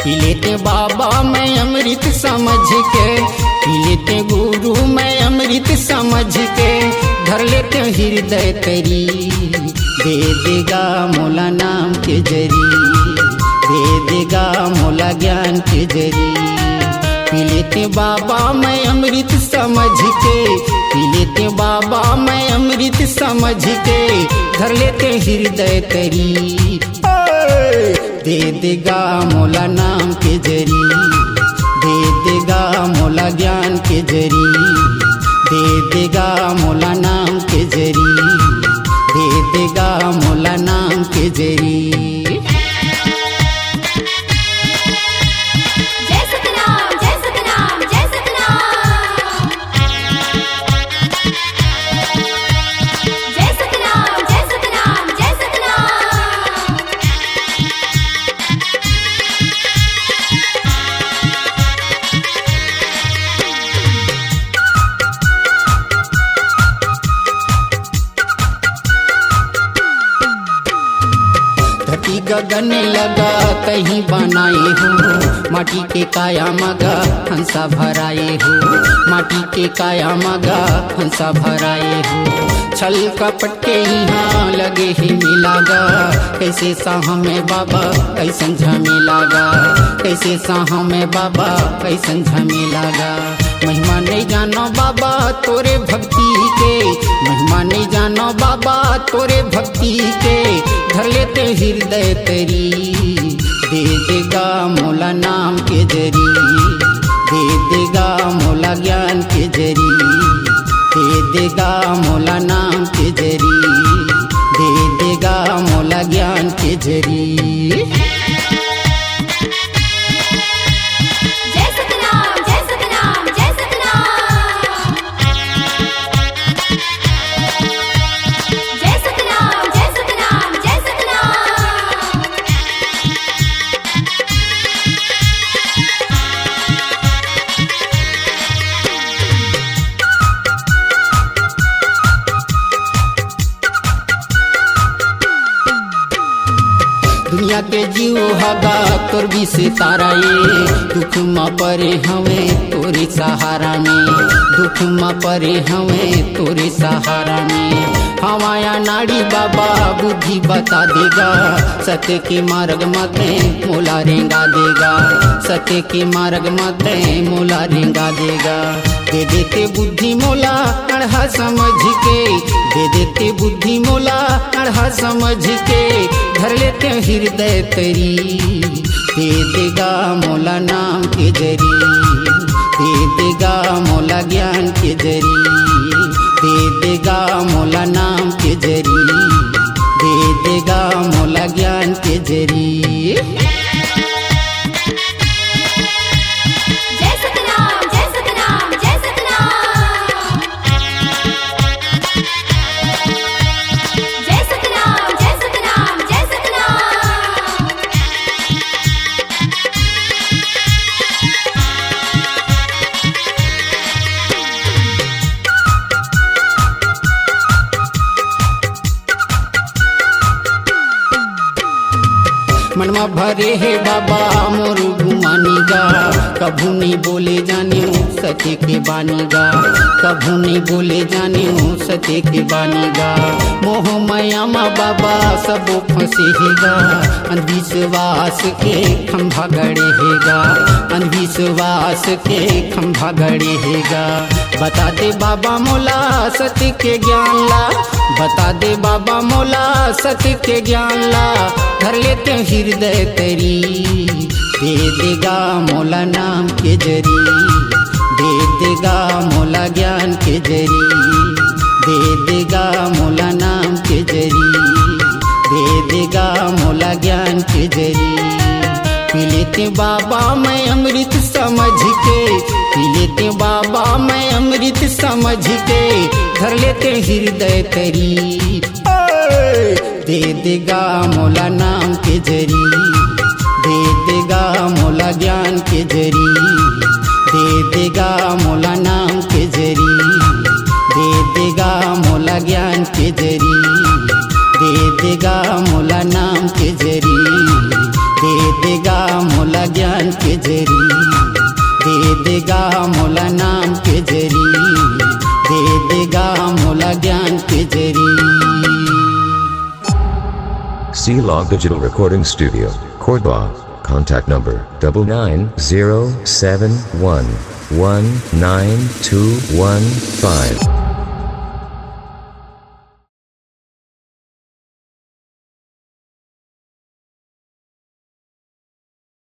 पी लेते बाबा मैं अमृत समझ के, पी लेते गुरु मैं अमृत समझ के, धर लेते हृदय तरी, दे देगा मोला नाम के जरी, दे देगा मोला ज्ञान के जरी। पी लेते बाबा मैं अमृत समझ के, पी लेते बाबा मैं अमृत समझ के, धर लेते हृदय तरी, दे देगा मोला नाम के जरी, दे देगा मोला ज्ञान के जरी, दे देगा मोला नाम के जरी, दे देगा मोला नाम के जरी। गगन लगा कहीं बनाए हो, माटी के काया मगा हंसा भराए हो, माटी के काया मगा हंसा भराए हो। छल कपट के यहाँ लगे ही मिलागा, कैसे साह में बाबा कैसन झमेलागा, कैसे साह में बाबा कैसन झमेलागा। महिमा नहीं जानो बाबा तोरे भक्ति के, महिमा नहीं जानो बाबा तोरे भक्ति के, धर लेते हृदय तरी, दे देगा मोला नाम के जरी, दे देगा मोला ज्ञान के जरी, दे देगा मोला नाम के जरी, दे देगा मोला ज्ञान के जरी। दुनिया के जीव हगा तोर भी से तारा ये, दुख मा परे हमें तोरे सहारा में, दुख मा परे हमें तोरे सहारा में। हमाया नाड़ी बाबा बुद्धि बता देगा, सत्य के मार्ग मत मोला रेंगा देगा, सत्य के मार्ग मत मोला रेंगा देगा। दे देते बुद्धि मोला अढ़ा समझ के, दे देते बुद्धि मोला अढ़ा समझ के, धर लेते हृदय तरी, दे देगा मोला नाम के जरी, दे देगा मोला ज्ञान के जरी, दे देगा मोला नाम के जरी, दे देगा मोला ज्ञान के जरी। मनमा भरे है बाबा मोर घुमानी गा, कभू नहीं बोले जाने सत्य के बानी गा, कभू नहीं बोले जाने सत्य के बानी गा। मोह माया मा बाबा सबो फंसे हैगा, अंधविश्वास के खंभा गड़े हैगा, अंधविश्वास के खंभा गड़े हैगा। बता दे बाबा मोला सत्य के ज्ञान ला, बता दे बाबा मोला सत्य के ज्ञान ला, धर लेते हृदय तरी, दे देगा मोला नाम के जरी, दे देगा मोला ज्ञान के जरी, दे देगा मोला नाम के जरी, दे देगा मोला ज्ञान के जरी। पी लेते बाबा मैं अमृत समझ के, पी लेते बाबा मैं अमृत समझ के, धर लेते हृदय तरी, दे देगा मोला नाम के जरी, दे देगा मोला ज्ञान के जरी, दे देगा मोला नाम के जरी, दे देगा मोला ज्ञान के जरी, दे देगा मोला नाम के जरी, दे देगा मोला ज्ञान ज्ञान के जरी, दे देगा मोला नाम के जरी, दे देगा मोला ज्ञान के जरी। C-Log Digital Recording Studio, Cordoba. Contact number 9907119215.